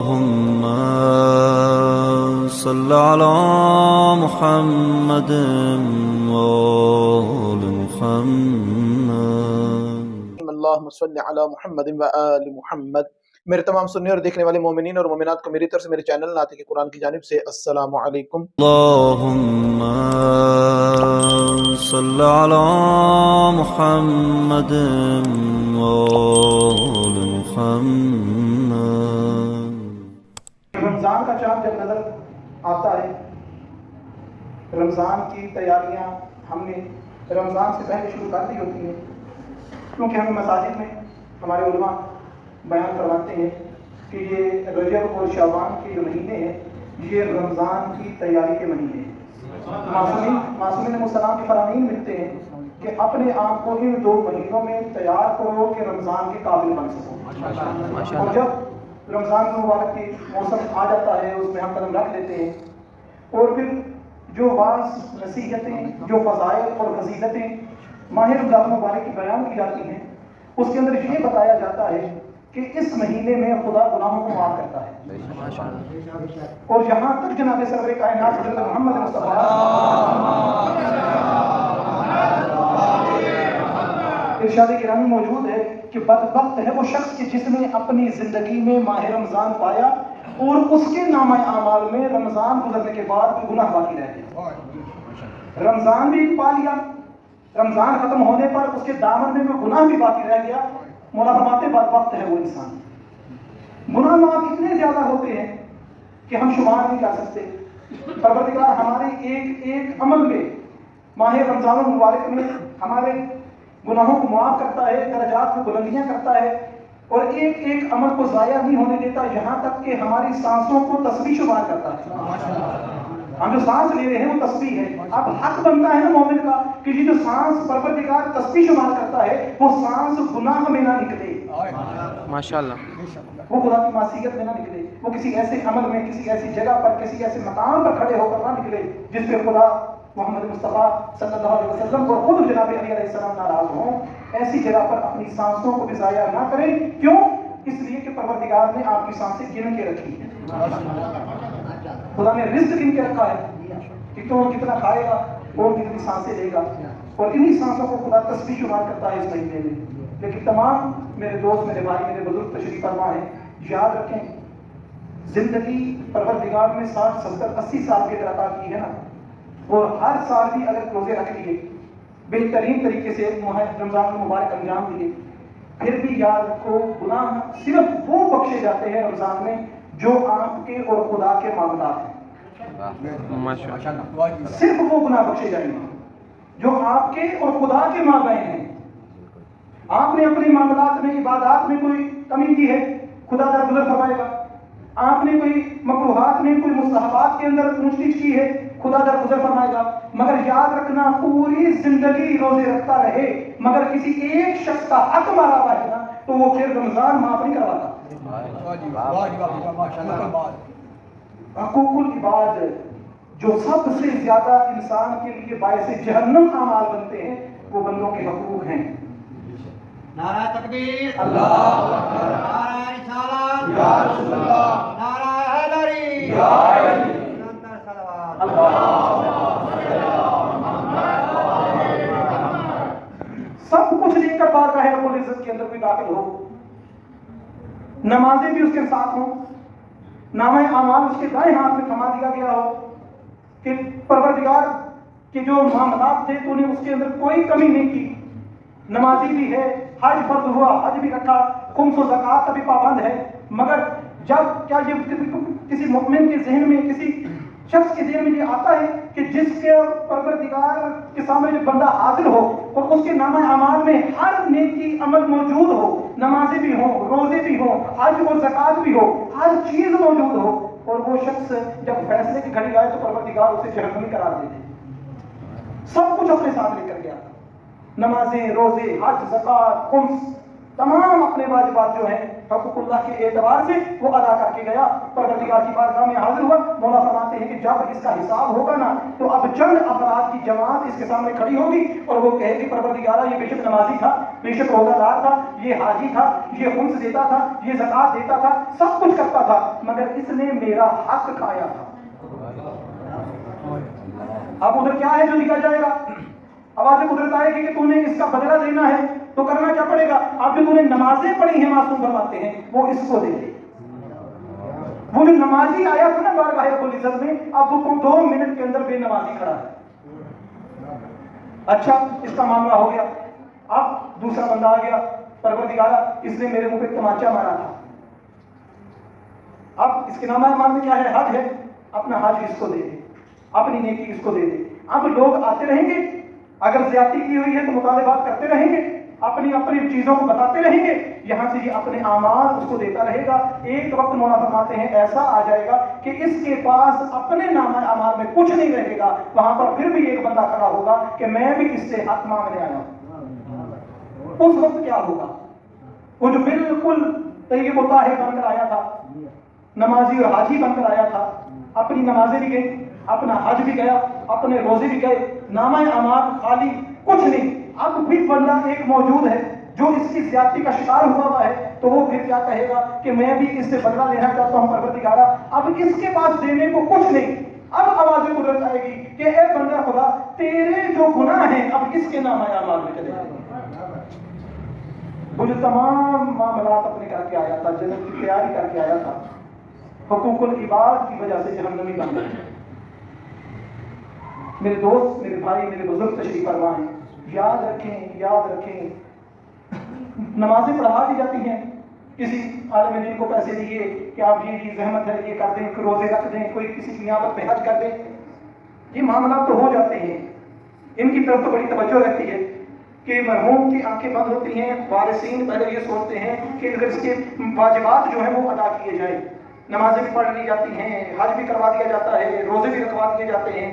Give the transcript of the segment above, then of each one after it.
اللهم صل على محمد وآل محمد. اللہم صل علی محمد و آل محمد. میرے تمام سننے اور دیکھنے والے مومنین اور مومنات کو میری طرف سے میرے چینل ناطق قرآن کی جانب سے السلام علیکم. اللهم صل على محمد وآل محمد. رمضان کا چاند جب نظر آتا ہے، رمضان کی تیاریاں ہم نے رمضان سے پہلے شروع کر دی ہوتی ہیں، کیونکہ ہم مساجد میں ہمارے علماء بیان کرواتے ہیں کہ یہ رجب اور شعبان کے جو مہینے ہیں یہ رمضان کی تیاری کے مہینے ہیں. معصومین علیہ السلام کے فرامین ملتے ہیں کہ اپنے آپ کو ان 2 مہینوں میں تیار کرو کہ رمضان کے قابل بن سکو. اور جب رمضان مبارک کی موسم آ جاتا ہے اس میں ہم قدم رکھ لیتے ہیں، اور پھر جو بعض نصیحتیں، جو فضائل اور فضیلتیں ماہ رمضان مبارک کی بیان کی جاتی ہیں، اس کے اندر یہ بتایا جاتا ہے کہ اس مہینے میں خدا گناہوں کو معاف کرتا ہے. اور یہاں تک جناب سرور کائنات حضرت محمد مصطفیٰ ارشاد گرامی موجود ہے کہ بدبخت ہے وہ شخص کہ جس نے اپنی زندگی میں ماہ رمضان پایا اور اس کے نامہ اعمال میں رمضان گزرنے کے بعد بھی گناہ باقی رہ گیا. رمضان بھی پا لیا، رمضان ختم ہونے پر اس کے دامن میں گناہ بھی باقی رہ گیا. مولا فرماتے بدبخت ہے وہ انسان. گناہ معاف اتنے زیادہ ہوتے ہیں کہ ہم شمار نہیں کر سکتے. پروردگار ہمارے ایک ایک عمل میں ماہ رمضان المبارک میں ہمارے گناہوں کو معاف کرتا ہے، درجات کو بلندیاں کرتا ہے، اور ایک ایک عمل کو ضائع نہیں ہونے دیتا، یہاں تک کہ ہماری سانسوں کو تسبیح شمار کرتا ہے. ہم جو سانس لے رہے ہیں وہ تسبیح ہے. اب حق بنتا ہے نا مومن کا کہ یہ جو سانس پروردگار تسبیح شمار کرتا ہے وہ سانس گناہ میں نہ نکلے، ماشاءاللہ، وہ خدا کی معصیت میں نہ نکلے، وہ کسی ایسے عمل میں، کسی ایسی جگہ پر، کسی ایسے مقام پر کھڑے ہو کر نہ نکلے جس پہ خدا محمد مصطفیٰ صلی اللہ علیہ وسلم اور خود جناب علی علیہ السلام ناراض ہوں. ایسی جگہ پر اپنی سانسوں کو بھی ضائع نہ کریں. کیوں؟ اس لیے کہ پروردگار نے آپ کی سانسیں گن کے رکھی ہیں. خدا نے رزق گن کے رکھا ہے کہ کون کتنا کھائے گا، کون کتنی سانسیں لے گا، اور انہی سانسوں کو خدا تسبیح شمار کرتا ہے اس مہینے میں. لیکن تمام میرے دوست، میرے بھائی، میرے بزرگ تشریف فرما ہیں، یاد رکھیں زندگی پروردگار نے 60 70 80 سال کی عطا کی ہے نا، اور ہر سال بھی اگر روزے رکھ لیے، بہترین طریقے سے رمضان المبارک انجام دیے، پھر بھی یاد رکھو گناہ صرف وہ بخشے جاتے ہیں رمضان میں جو آپ کے اور خدا کے معاملات ہیں. صرف وہ گناہ بخشے جائیں گے جو آپ کے اور خدا کے مابین ہیں. آپ نے اپنے معاملات میں، عبادات میں کوئی کمی کی ہے، خدا درگزر فرمائے گا. آپ نے کوئی مکروہات میں، کوئی مستحبات کے اندر اونچ نیچ کی ہے، خدا درگزر فرمائے گا. مگر یاد رکھنا پوری زندگی روزے رکھتا رہے مگر کسی ایک شخص کا حق مارا ہوا ہے نا تو وہ پھر رمضان معاف نہیں کرواتا. حقوق العباد جو سب سے زیادہ انسان کے لیے باعث جہنم اعمال بنتے ہیں وہ بندوں کے حقوق ہیں. نعرہ تکبیر، اللہ نعرہ رسالت، یا رسول اللہ، نعرہ حیدری، یا علی، نعرہ صلوات. سب کچھ لے کر بارگاہ رب العزت کے اندر کوئی داخل ہو، نمازیں بھی اس کے ساتھ ہوں، نامہ اعمال اس کے دائیں ہاتھ میں تھما دیا گیا ہو کہ پروردگار کے جو معاملات تھے تو نے اس کے اندر کوئی کمی نہیں کی. نمازی بھی ہے، حج فرض ہوا، حج بھی رکھا، خمس و زکوٰۃ کا بھی پابند ہے. مگر جب کیا یہ کسی مومن کے ذہن میں، کسی شخص کے ذہن میں یہ آتا ہے کہ جس کے پروردگار کے سامنے جو بندہ حاضر ہو اور اس کے نامہ اعمال میں ہر نیکی عمل موجود ہو، نمازیں بھی ہوں، روزے بھی ہوں، حج اور زکوٰۃ بھی ہو، ہر چیز موجود ہو، اور وہ شخص جب فیصلے کی گھڑی آئے تو پروردگار اسے جہنمی قرار دے دے. سب کچھ اپنے ساتھ لے کر گیا، نمازیں، روزے، حج، زکوٰۃ، خمس، تمام اپنے واجبات جو ہیں حقوق اللہ کے اعتبار سے وہ ادا کر کے گیا. پروردگار کی بارگاہ میں حاضر ہوا. مولا فرماتے ہیں کہ جب اس کا حساب ہوگا نا تو اب چند افراد کی جماعت اس کے سامنے کھڑی ہوگی اور وہ کہے گی پروردگارا یہ بے شک نمازی تھا بے شک روزہ دار تھا، یہ حاجی تھا، یہ خمس دیتا تھا، یہ زکات دیتا تھا، سب کچھ کرتا تھا، مگر اس نے میرا حق کھایا تھا۔ اب ادھر کیا ہے جو دیا جائے گا؟ آواز قدرت آئے گی کہ تو نے اس کا بدلہ لینا ہے تو کرنا کیا پڑے گا؟ اب جو تو نے نمازیں پڑھی ہیں معصوم فرماتے ہیں وہ اس کو دے دے۔ وہ جو نمازی آیا تھا نا بارگاہ رب العزت میں، اب وہ 2 منٹ کے اندر بے نمازی کھڑا ہے۔ اچھا اس کا معاملہ ہو گیا، اب دوسرا بندہ آ گیا، پروردگارا اس نے میرے منہ پہ تماچا مارا تھا، اب اس کے نامہ ایمان میں کیا ہے؟ حج ہے، اپنا حج اس کو دے دے، اپنی نیکی اس کو دے دے۔ اب لوگ آتے رہیں گے، اگر زیادتی کی ہوئی ہے تو مطالبات کرتے رہیں گے، اپنی اپنی چیزوں کو بتاتے رہیں گے، یہاں سے یہ اپنے اعمال اس کو دیتا رہے گا۔ ایک وقت مولا فرماتے ہیں ایسا آ جائے گا کہ اس کے پاس اپنے نامہ اعمال میں کچھ نہیں رہے گا، وہاں پر پھر بھی ایک بندہ کھڑا ہوگا کہ میں بھی اس سے حق مانگنے آیا ہوں۔ اس وقت کیا ہوگا؟ وہ جو بالکل طیب و طاہر بن کر آیا تھا، نمازی اور حاجی بن کر آیا تھا، اپنی نمازیں بھی گئی، اپنا حج بھی گیا، اپنے روزے بھی گئے، نامہ اعمال خالی، کچھ نہیں۔ اب بھی بندہ ایک موجود ہے جو اس کی زیادتی کا شکار ہوا ہے، تو وہ پھر کیا کہے گا کہ میں بھی اس سے بدلہ لینا چاہتا ہوں پروردگارا، اب اس کے پاس دینے کو کچھ نہیں۔ اب آواز قدرت آئے گی کہ اے بندہ خدا، تیرے جو گناہ ہیں اب اس کے نامہ اعمال میں چلے جائیں۔ وہ جو تمام معاملات اپنے کر کے آیا تھا، جنت کی تیاری کر کے آیا تھا، حقوق العباد کی وجہ سے جہنمی بن گیا۔ میرے دوست، میرے بھائی، میرے بزرگ تشریف فرما ہیں، یاد رکھیں، یاد رکھیں، نمازیں پڑھا دی جاتی ہیں، کسی عالم دین کو پیسے دیے کہ آپ یہ زحمت ہے یہ کر دیں، روزے رکھ دیں، کوئی کسی کی نیابت میں حج کر دیں، یہ معاملات تو ہو جاتے ہیں، ان کی طرف تو بڑی توجہ رہتی ہے کہ مرحوم کی آنکھیں بند ہوتی ہیں، وارثین پہلے یہ سوچتے ہیں کہ اگر اس کے واجبات جو ہیں وہ ادا کیے جائیں، نمازیں بھی پڑھ لی جاتی ہیں، حج بھی کروا دیا جاتا ہے، روزے بھی رکھوا دیے جاتے ہیں،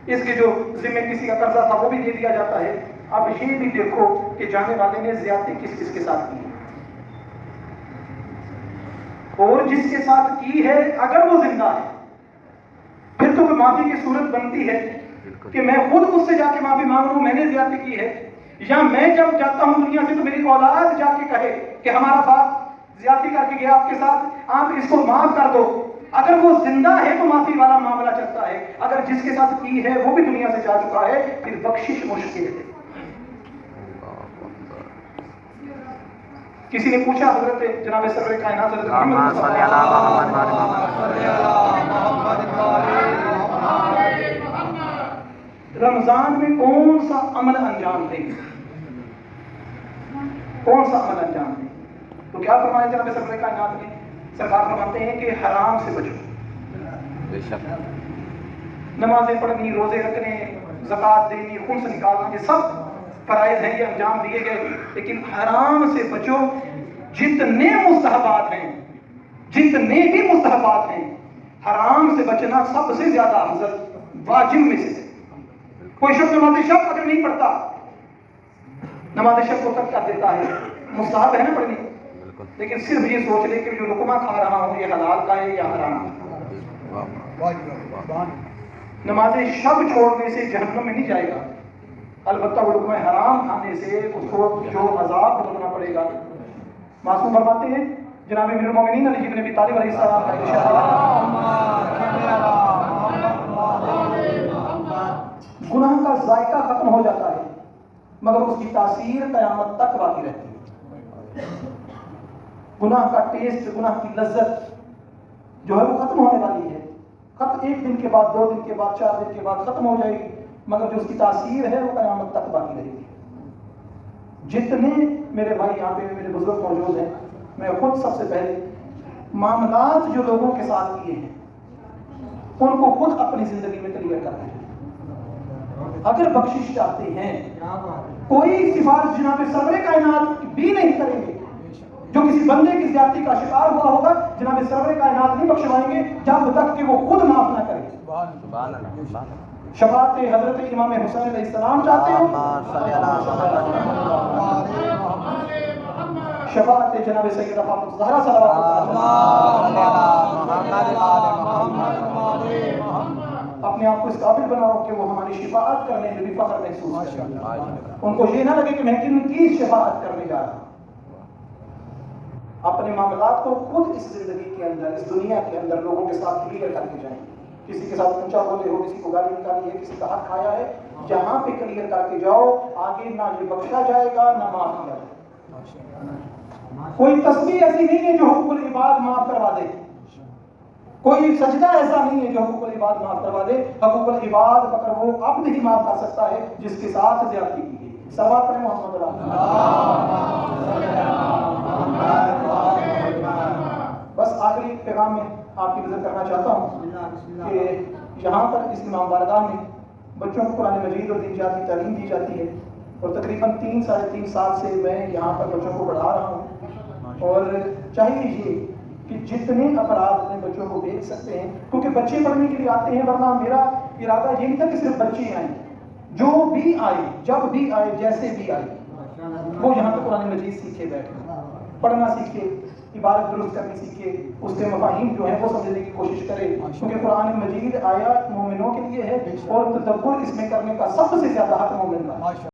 اس کے جو ذمہ کسی کا قرضہ تھا وہ بھی دے دیا جاتا ہے۔ اب یہ بھی دیکھو کہ جانے والے نے زیادتی کس کس کے ساتھ کی ہے، اور جس کے ساتھ کی ہے اگر وہ زندہ ہے پھر تو معافی کی صورت بنتی ہے کہ میں خود اس سے جا کے معافی مانگ لوں میں نے زیادتی کی ہے، یا میں جب جاتا ہوں دنیا سے تو میری اولاد جا کے کہے کہ ہمارا باپ زیادتی کر کے گیا آپ کے ساتھ، آپ اس کو معاف کر دو۔ اگر وہ زندہ ہے تو معافی والا معاملہ چلتا ہے، اگر جس کے ساتھ کی ہے وہ بھی دنیا سے جا چکا ہے پھر بخشش مشکل ہے۔ کسی نے پوچھا حضرت جناب سرور کائنات حضرت محمد صلی اللہ علیہ وسلم رمضان میں کون سا عمل انجام دیں، کون سا عمل انجام دیں؟ تو کیا فرمایا جناب سرور کائنات نے؟ سرکار فرماتے ہیں کہ حرام سے بچو، نمازیں پڑھنی، روزے رکھنے، زکات دینی، خمس نکالنا، یہ سب فرائض ہیں، یہ انجام دیے گئے، لیکن حرام سے بچو۔ جتنے مستحبات ہیں، جتنے بھی مستحبات ہیں، حرام سے بچنا سب سے زیادہ افضل واجب میں سے۔ کوئی شخص نماز شب اگر نہیں پڑھتا، نماز شب کو ترک کر دیتا ہے، مستحب ہے نا پڑھنی، لیکن صرف یہ سوچ لے کہ جو لقمہ کھا رہا ہوں یہ حلال کا ہے یا حرام کا۔ نماز شب چھوڑنے سے جہنم میں نہیں جائے گا، البتہ وہ لقمہ حرام کھانے سے اس کو جو عذاب بھگتنا پڑے گا۔ معصوم فرماتے ہیں جناب امیر المومنین علی بن ابی طالب علیہ السلام کا ارشاد گناہ کا ذائقہ ختم ہو جاتا ہے مگر اس کی تاثیر قیامت تک باقی رہتی ہے۔ گناہ کا ٹیسٹ، گناہ کی لذت جو ہے وہ ختم ہونے والی ہے، ایک دن کے بعد، 2 دن کے بعد، 4 دن کے بعد ختم ہو جائے گی، مگر جو اس کی تاثیر ہے وہ قیامت تک باقی رہے گی۔ جتنے میرے بھائی یہاں پہ میرے بزرگ موجود ہیں، میں خود سب سے پہلے معاملات جو لوگوں کے ساتھ کیے ہیں ان کو خود اپنی زندگی میں کلیئر کرنا ہے۔ اگر بخشش چاہتے ہیں، کوئی سفارش جناب سرور کائنات بھی نہیں کریں گے، جو کسی بندے کی زیادتی کا شکار ہوا ہوگا جناب سرور کائنات نہیں بخشوائیں گے جب تک کہ وہ خود معاف نہ کرے۔ شفاعت حضرت امام حسین علیہ السلام چاہتے ہو، شفاعت جناب سیدہ فاطمہ الزہرا صلوات اللہ علیہا، اپنے آپ کو اس قابل بناؤ کہ وہ ہماری شفاعت کرنے میں بھی فخر محسوس کریں، ان کو یہ نہ لگے کہ میں کن کی شفاعت کرنے جا رہا ہوں۔ اپنے معاملات کو خود اس زندگی کے اندر، اس دنیا کے اندر لوگوں کے ساتھ کلیئر کر کے جائیں۔ کسی کے ساتھ اونچا بولے ہو، کسی کو گالی نکالی ہے، کسی کا حق کھایا ہے، یہاں پہ کلیئر کر کے جاؤ، آگے نہ یہ بخشا جائے گا نہ معاف کیا جائے گا۔ کوئی تسبیح ایسی نہیں ہے جو حقوق العباد معاف کروا دے، کوئی سجدہ ایسا نہیں ہے جو حقوق العباد معاف کروا دے۔ حقوق العباد فقط وہ عبد ہی معاف کر سکتا ہے جس کے ساتھ زیادتی کی گئی۔ صلوات پڑھیں محمد بس آخری پیغام میں آپ کی نظر کرنا چاہتا ہوں کہ یہاں پر اس امام بارگاہ میں بچوں کو قرآن مجید اور دین جاتی تعلیم دی جاتی ہے، اور تقریباً 3 ساڑھے 3 سال سے میں یہاں پر بچوں کو پڑھا رہا ہوں، اور چاہیے یہ کہ جتنے افراد اپنے بچوں کو بھیج سکتے ہیں، کیونکہ بچے پڑھنے کے لیے آتے ہیں، ورنہ میرا ارادہ یہ نہیں تھا کہ صرف بچے آئیں، جو بھی آئے، جب بھی آئے، جیسے بھی آئے، وہ یہاں پہ قرآن مجید سیکھے، بیٹھے پڑھنا سیکھے، عبادت درست کرنی سیکھے، اس کے مفاہیم جو ہیں وہ سمجھنے کی کوشش کرے، کیونکہ قرآن مجید آیات مومنوں کے لیے ہے، اور تدبر اس میں کرنے کا سب سے زیادہ حق مومن کا ہے۔